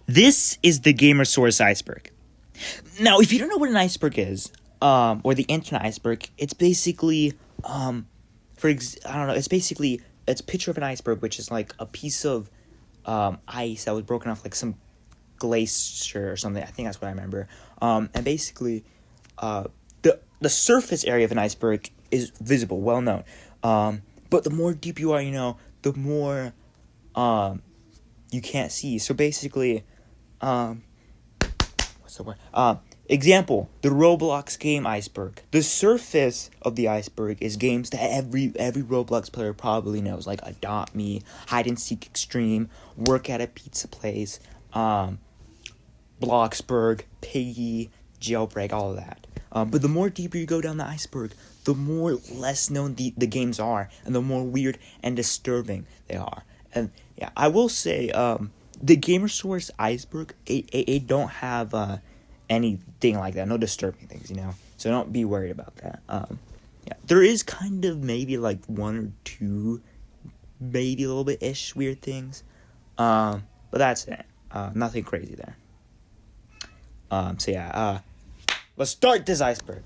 This is the Gamersaurus Iceberg. Now, if you don't know what an iceberg is, or the internet iceberg, it's basically, I don't know, it's a picture of an iceberg, which is like a piece of ice that was broken off, like some glacier or something. I think that's what I remember. And basically, the surface area of an iceberg is visible, well known. But the more deep you are, the more you can't see. So basically, what's the word? Example, the Roblox game Iceberg. The surface of the iceberg is games that every Roblox player probably knows, like Adopt Me, Hide and Seek Extreme, Work at a Pizza Place, Bloxburg, Piggy, Jailbreak, all of that. But the more deeper you go down the iceberg, the more less known the games are, and the more weird and disturbing they are. And yeah, I will say, the Gamersaurus Iceberg, it don't have anything like that, no disturbing things, so don't be worried about that. Yeah, there is kind of maybe like one or two, maybe a little bit ish weird things, but that's it. Nothing crazy there. So yeah, let's start this iceberg.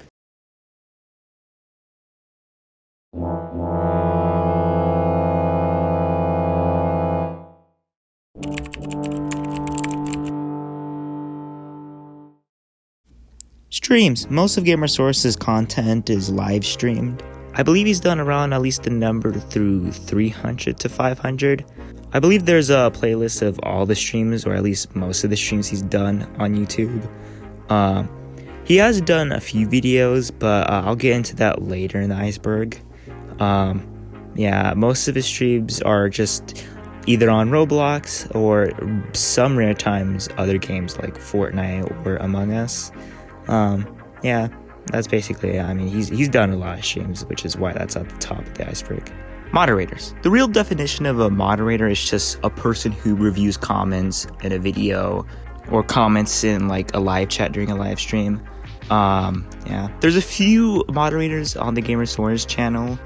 Streams. Most of Gamersaurus's content is live streamed. I believe he's done around at least the number through 300 to 500. I believe there's a playlist of all the streams, or at least most of the streams he's done on YouTube. He has done a few videos, but I'll get into that later in the iceberg. Yeah, most of his streams are just either on Roblox or some rare times other games like Fortnite or Among Us. Yeah, that's basically it. I mean, he's done a lot of streams, which is why that's at the top of the iceberg. Moderators. The real definition of a moderator is just a person who reviews comments in a video or comments in like a live chat during a live stream. Yeah, there's a few moderators on the Gamersaurus channel.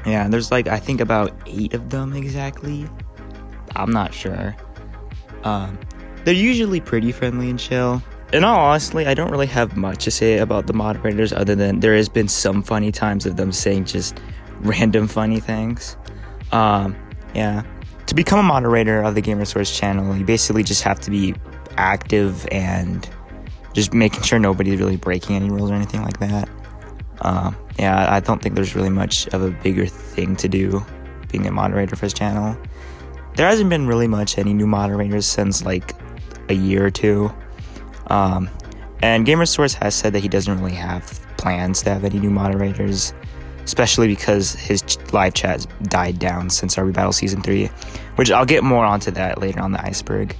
Yeah, there's like, I think about 8 of them exactly. I'm not sure. They're usually pretty friendly and chill. In all honesty, I don't really have much to say about the moderators other than there has been some funny times of them saying just random funny things. Yeah. To become a moderator of the Gamersaurus channel, you basically just have to be active and just making sure nobody's really breaking any rules or anything like that. Yeah, I don't think there's really much of a bigger thing to do being a moderator for his channel. There hasn't been really much any new moderators since like a year or two. And Gamersaurus has said that he doesn't really have plans to have any new moderators, especially because his live chat has died down since RB Battles Season 3, which I'll get more onto that later on the iceberg.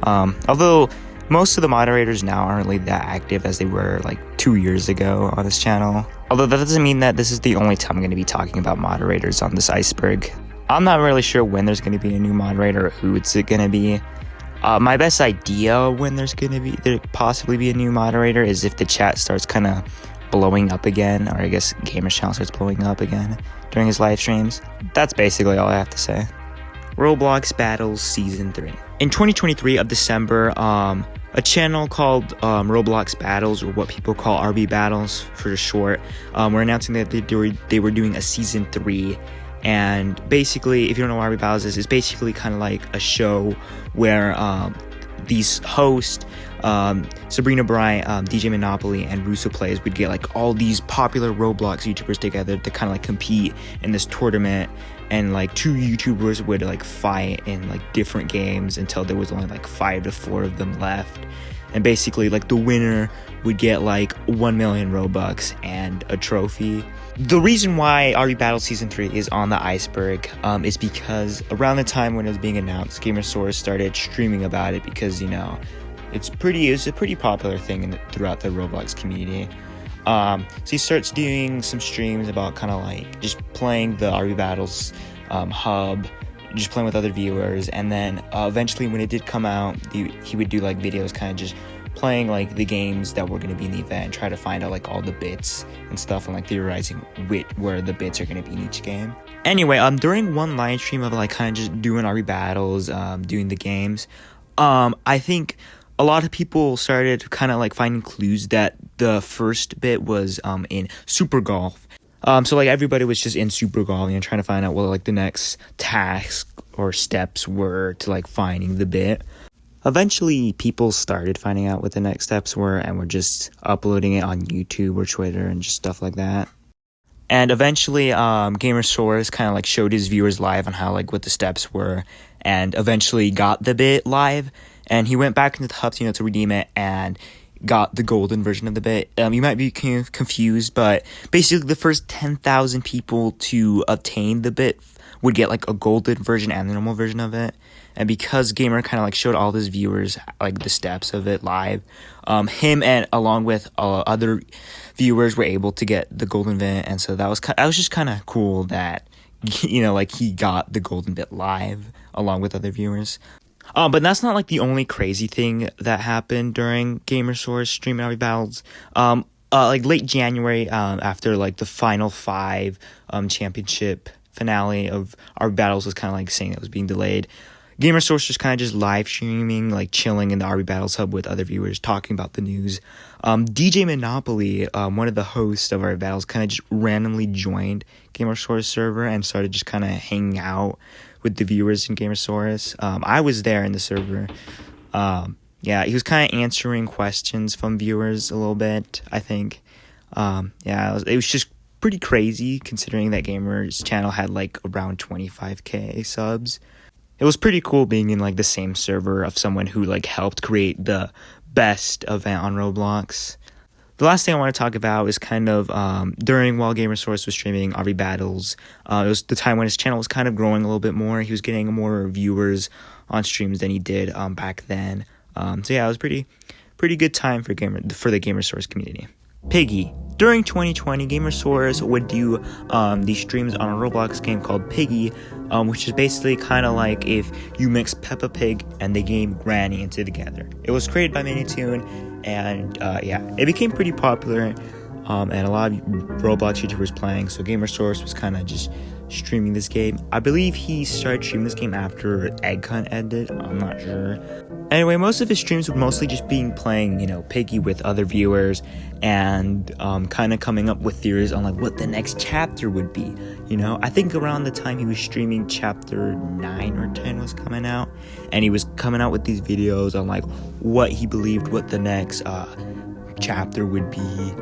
Although most of the moderators now aren't really that active as they were like 2 years ago on this channel. Although that doesn't mean that this is the only time I'm going to be talking about moderators on this iceberg. I'm not really sure when there's going to be a new moderator or who it's going to be. My best idea when there possibly be a new moderator is if the chat starts kind of blowing up again, or I guess Gamer's channel starts blowing up again during his live streams. That's basically all I have to say. Roblox Battles Season 3. In 2023 of December, a channel called Roblox Battles, or what people call RB Battles for short, were announcing that they were doing a Season 3. And basically, if you don't know what RB Battles is, it's basically kind of like a show where these hosts, Sabrina Bryant, DJ Monopoly, and Russo Plays would get like all these popular Roblox YouTubers together to kind of like compete in this tournament, and like 2 YouTubers would like fight in like different games until there was only like 5 to 4 of them left. And basically, like, the winner would get like 1 million Robux and a trophy. The reason why RB Battle Season 3 is on the iceberg is because around the time when it was being announced, Gamersaurus started streaming about it because, it's a pretty popular thing throughout the Roblox community. So he starts doing some streams about kind of like just playing the RB Battles hub, just playing with other viewers, and then eventually when it did come out, he would do like videos kind of just playing like the games that were going to be in the event and try to find out like all the bits and stuff, and like theorizing where the bits are going to be in each game. Anyway, during one live stream of like kind of just doing RB Battles, doing the games, I think a lot of people started kind of like finding clues that the first bit was in Super Golf. So like everybody was just in Super Golf, trying to find out what like the next task or steps were to like finding the bit. Eventually, people started finding out what the next steps were and were just uploading it on YouTube or Twitter and just stuff like that. And eventually, Gamersaurus kind of like showed his viewers live on how like what the steps were, and eventually got the bit live. And he went back into the hubs, to redeem it, and got the golden version of the bit. You might be confused, but basically the first 10,000 people to obtain the bit would get like a golden version and the normal version of it. And because Gamer kind of like showed all his viewers like the steps of it live, him and along with other viewers were able to get the golden bit. And so that was just kind of cool that like he got the golden bit live along with other viewers. But that's not like the only crazy thing that happened during Gamersaurus streaming RB Battles. Like late January, after like the final 5 championship finale of RB Battles was kind of like saying it was being delayed, Gamersaurus was kind of just live streaming, like chilling in the RB Battles hub with other viewers, talking about the news. DJ Monopoly, one of the hosts of RB Battles, kind of just randomly joined Gamersaurus server and started just kind of hanging out with the viewers in Gamersaurus. I was there in the server. He was kind of answering questions from viewers a little bit, I think. It was just pretty crazy considering that Gamer's channel had like around 25k subs. It was pretty cool being in like the same server of someone who like helped create the best event on Roblox. The last thing I want to talk about is kind of while Gamersaurus was streaming RB Battles. It was the time when his channel was kind of growing a little bit more. He was getting more viewers on streams than he did back then. It was pretty good time for the Gamersaurus community. Piggy. During 2020, Gamersaurus would do these streams on a Roblox game called Piggy, which is basically kind of like if you mix Peppa Pig and the game Granny into together. It was created by Minitoon, and it became pretty popular, and a lot of Roblox YouTubers playing, so Gamersaurus was kind of just streaming this game. I believe he started streaming this game after Egg Hunt ended, I'm not sure. Anyway, most of his streams would mostly just being playing, Piggy with other viewers, and kind of coming up with theories on like what the next chapter would be. I think around the time he was streaming chapter 9 or 10 was coming out, and he was coming out with these videos on like what he believed what the next chapter would be.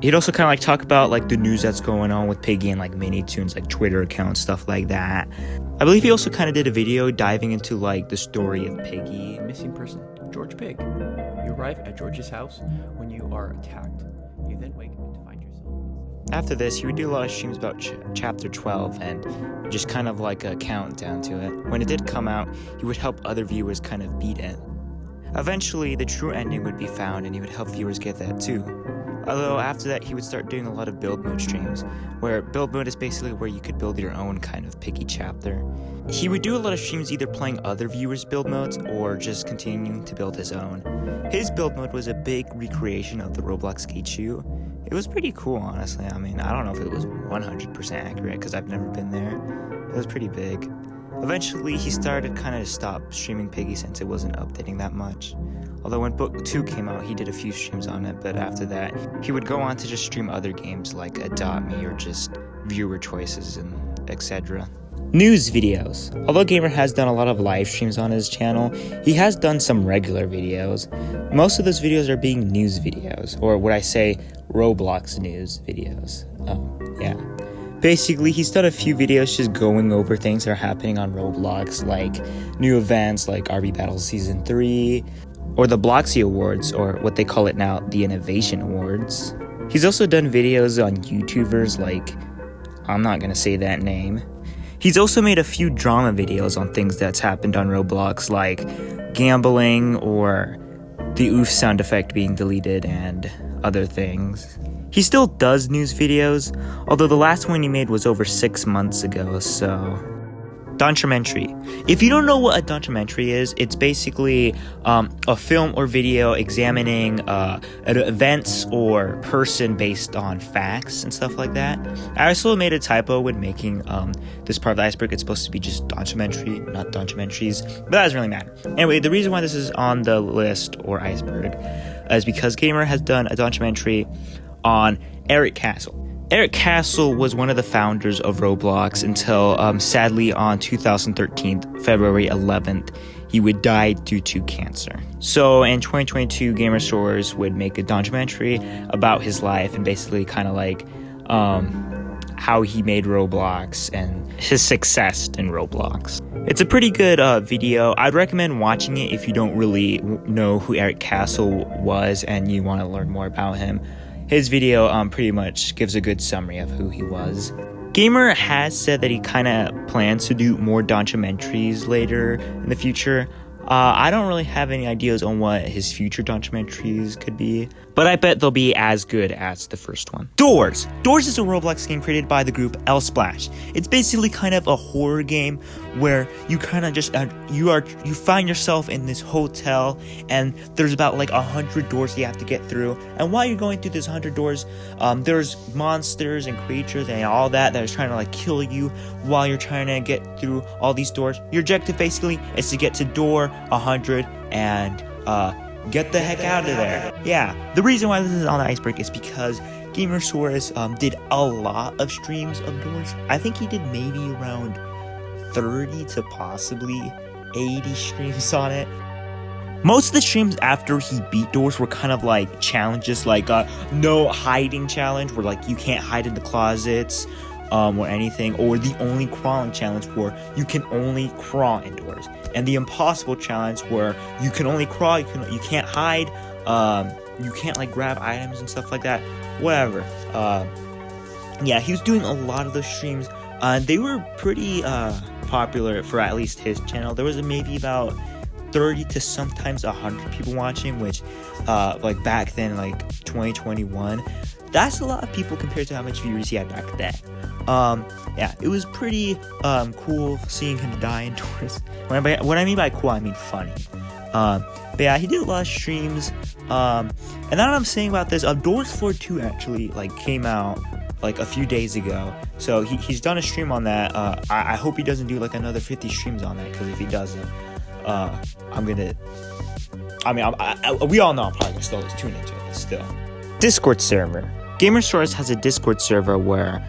He'd also kind of like talk about like the news that's going on with Piggy and like Minitoon's like Twitter account, stuff like that. I believe he also kind of did a video diving into like the story of Piggy. Missing person, George Pig. You arrive at George's house when you are attacked. You then wake up to find yourself. After this, he would do a lot of streams about chapter 12 and just kind of like a countdown to it. When it did come out, he would help other viewers kind of beat it. Eventually, the true ending would be found and he would help viewers get that too. Although after that, he would start doing a lot of build mode streams, where build mode is basically where you could build your own kind of Piggy chapter. He would do a lot of streams either playing other viewers' build modes or just continuing to build his own. His build mode was a big recreation of the Roblox skate shoe. It was pretty cool, honestly. I mean, I don't know if it was 100% accurate because I've never been there. It was pretty big. Eventually, he started kind of stop streaming Piggy since it wasn't updating that much. Although when Book 2 came out, he did a few streams on it, but after that, he would go on to just stream other games like Adopt Me or just viewer choices and etc. News videos. Although Gamer has done a lot of live streams on his channel, he has done some regular videos. Most of those videos are being news videos, or what I say, Roblox news videos. Basically, he's done a few videos just going over things that are happening on Roblox, like new events like RB Battles Season 3, or the Bloxy Awards, or what they call it now, the Innovation Awards. He's also done videos on YouTubers like, I'm not gonna say that name. He's also made a few drama videos on things that's happened on Roblox, like gambling or the oof sound effect being deleted and other things. He still does news videos, although the last one he made was over 6 months ago, so Documentary. If you don't know what a documentary is, it's basically a film or video examining events or person based on facts and stuff like that. I also made a typo when making this part of the iceberg. It's supposed to be just documentary, not documentaries, but that doesn't really matter. Anyway, the reason why this is on the list or iceberg is because Gamer has done a documentary on Eric Castle. Eric Castle was one of the founders of Roblox until, sadly, on 2013, February 11th, he would die due to cancer. So in 2022, Gamersaurus would make a documentary about his life and basically kind of like how he made Roblox and his success in Roblox. It's a pretty good video. I'd recommend watching it if you don't really know who Eric Castle was and you want to learn more about him. His video pretty much gives a good summary of who he was. Gamer has said that he kind of plans to do more documentaries later in the future. I don't really have any ideas on what his future documentaries could be, but I bet they'll be as good as the first one. Doors. Doors is a Roblox game created by the group L Splash. It's basically kind of a horror game where you kind of just you find yourself in this hotel and there's about like 100 doors you have to get through. And while you're going through these 100 doors, there's monsters and creatures and all that is trying to like kill you while you're trying to get through all these doors. Your objective basically is to get to door 100 and get the heck out of there. Yeah, the reason why this is on the iceberg is because Gamersaurus did a lot of streams of doors. I think he did maybe around 30 to possibly 80 streams on it. Most of the streams after he beat doors were kind of like challenges, like no hiding challenge where like you can't hide in the closets or anything, or the only crawling challenge where you can only crawl indoors, and the impossible challenge where you can only crawl, you can't hide, you can't like grab items and stuff like that, whatever. Yeah, he was doing a lot of those streams. They were pretty popular for at least his channel. There was maybe about 30 to sometimes 100 people watching, which like back then, like 2021, that's a lot of people compared to how much viewers he had back then. Yeah, it was pretty cool seeing him die indoors. What I mean by cool, I mean funny. But yeah, he did a lot of streams. And now what I'm saying about this, Doors 4 2 actually like came out like a few days ago. So he's done a stream on that. I hope he doesn't do like another 50 streams on that, because if he doesn't, we all know I'm probably gonna still tune into it still. Discord server. Gamersaurus has a Discord server where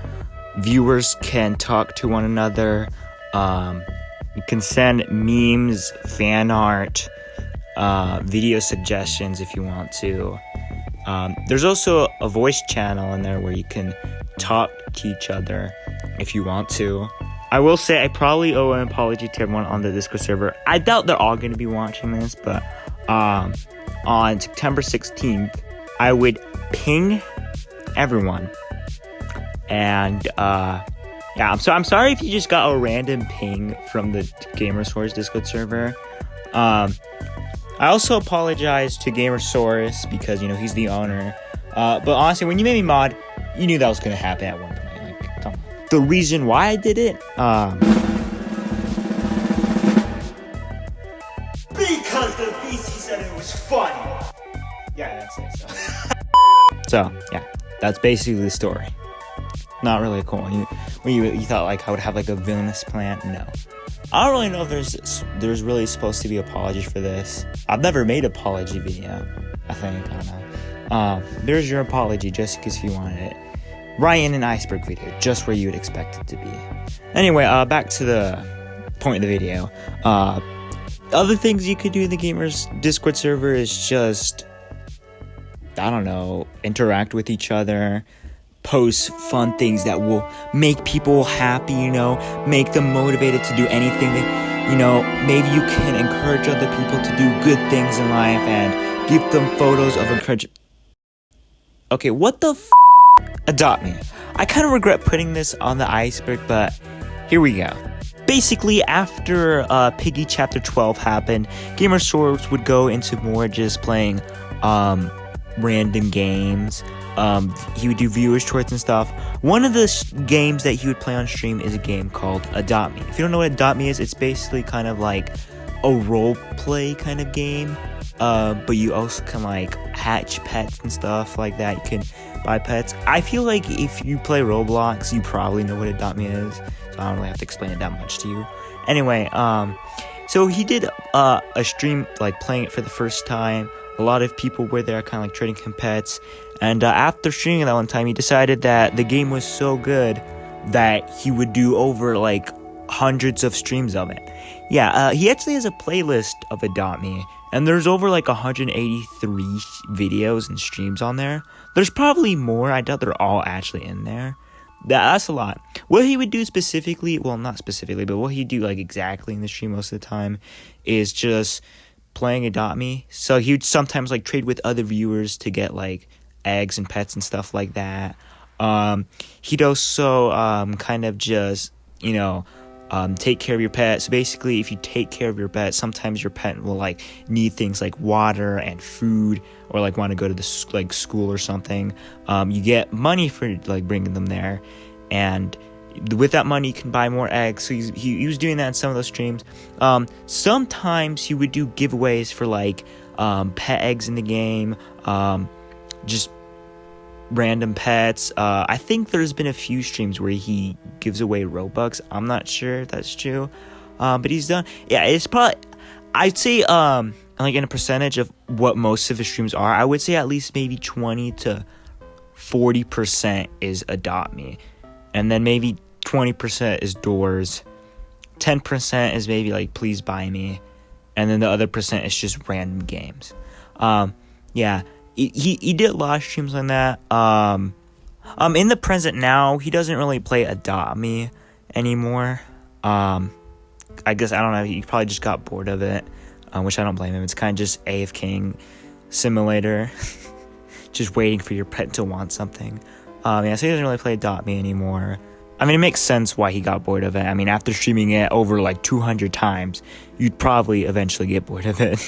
viewers can talk to one another. You can send memes, fan art, video suggestions if you want to. There's also a voice channel in there where you can talk to each other if you want to. I will say I probably owe an apology to everyone on the Discord server. I doubt they're all going to be watching this, but on September 16th, I would ping everyone. And yeah, I'm sorry if you just got a random ping from the Gamersaurus Discord server. I also apologize to Gamersaurus because, you know, he's the owner. But honestly, when you made me mod, you knew that was going to happen at one point. Like, come on. The reason why I did it, because the VC said it was funny. Yeah, that's it. So yeah, that's basically the story. Not really cool. You thought like I would have like a villainous plan? No. I don't really know if there's really supposed to be apology for this. I've never made an apology video. I don't know. There's your apology, just in case you wanted it. Right in an iceberg video, just where you would expect it to be. Anyway, back to the point of the video. Other things you could do in the Gamers Discord server is just, I don't know, interact with each other, post fun things that will make people happy, you know, make them motivated to do anything that, you know, maybe you can encourage other people to do good things in life and give them photos of encouragement. Okay, what the Adopt me. I kind of regret putting this on the iceberg, but here we go. Basically, after Piggy Chapter 12 happened, Gamersaurus would go into more just playing random games. He would do viewers choice and stuff. One of the games that he would play on stream is a game called Adopt Me. If you don't know what Adopt Me is, it's basically kind of like a role play kind of game. But you also can like hatch pets and stuff like that. You can buy pets. I feel like if you play Roblox, you probably know what Adopt Me is, so I don't really have to explain it that much to you. Anyway, so he did a stream like playing it for the first time. A lot of people were there kind of like trading him pets. And after streaming that one time, he decided that the game was so good that he would do over like hundreds of streams of it. Yeah, he actually has a playlist of Adopt Me, and there's over like 183 videos and streams on there. There's probably more. I doubt they're all actually in there. That's a lot. What he would do specifically, well, not specifically, but what he'd do like exactly in the stream most of the time is just playing Adopt Me. So he would sometimes like trade with other viewers to get like eggs and pets and stuff like that. He'd also kind of just, take care of your pet. So basically, if you take care of your pet, sometimes your pet will like need things like water and food, or like want to go to the school or something. You get money for like bringing them there, and with that money you can buy more eggs. So he was doing that in some of those streams. Sometimes he would do giveaways for like pet eggs in the game, just random pets. I think there's been a few streams where he gives away Robux. I'm not sure if that's true, but he's done. Yeah, it's probably, I'd say like in a percentage of what most of his streams are, I would say at least maybe 20 to 40% is Adopt Me, and then maybe 20% is Doors, 10% is maybe like Please Buy Me, and then the other percent is just random games. Yeah, he did a lot of streams on that. In the present now, he doesn't really play Adopt Me anymore. I guess, I don't know, he probably just got bored of it, which I don't blame him. It's kind of just AFKing simulator, just waiting for your pet to want something. Yeah, so he doesn't really play Adopt Me anymore. I mean, it makes sense why he got bored of it. I mean, after streaming it over like 200 times, you'd probably eventually get bored of it.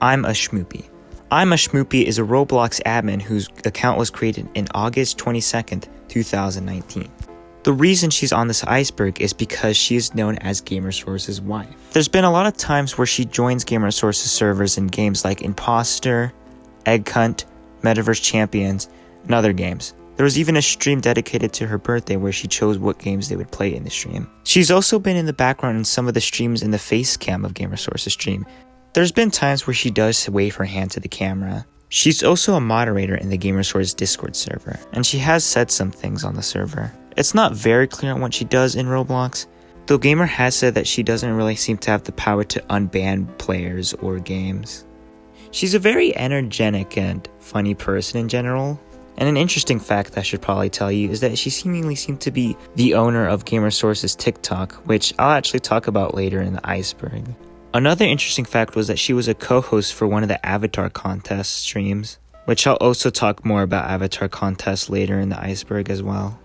I'm a Schmoopy. I'm a Schmoopy is a Roblox admin whose account was created in August 22nd, 2019. The reason she's on this iceberg is because she is known as Gamersaurus' wife. There's been a lot of times where she joins Gamersaurus' servers in games like Imposter, Egg Hunt, Metaverse Champions, and other games. There was even a stream dedicated to her birthday where she chose what games they would play in the stream. She's also been in the background in some of the streams in the face cam of Gamersaurus' stream. There's been times where she does wave her hand to the camera. She's also a moderator in the Gamersaurus Discord server, and she has said some things on the server. It's not very clear on what she does in Roblox, though Gamer has said that she doesn't really seem to have the power to unban players or games. She's a very energetic and funny person in general. And an interesting fact I should probably tell you is that she seemingly seemed to be the owner of Gamersaurus' TikTok, which I'll actually talk about later in the iceberg. Another interesting fact was that she was a co-host for one of the Avatar contest streams, which I'll also talk more about Avatar contests later in the iceberg as well.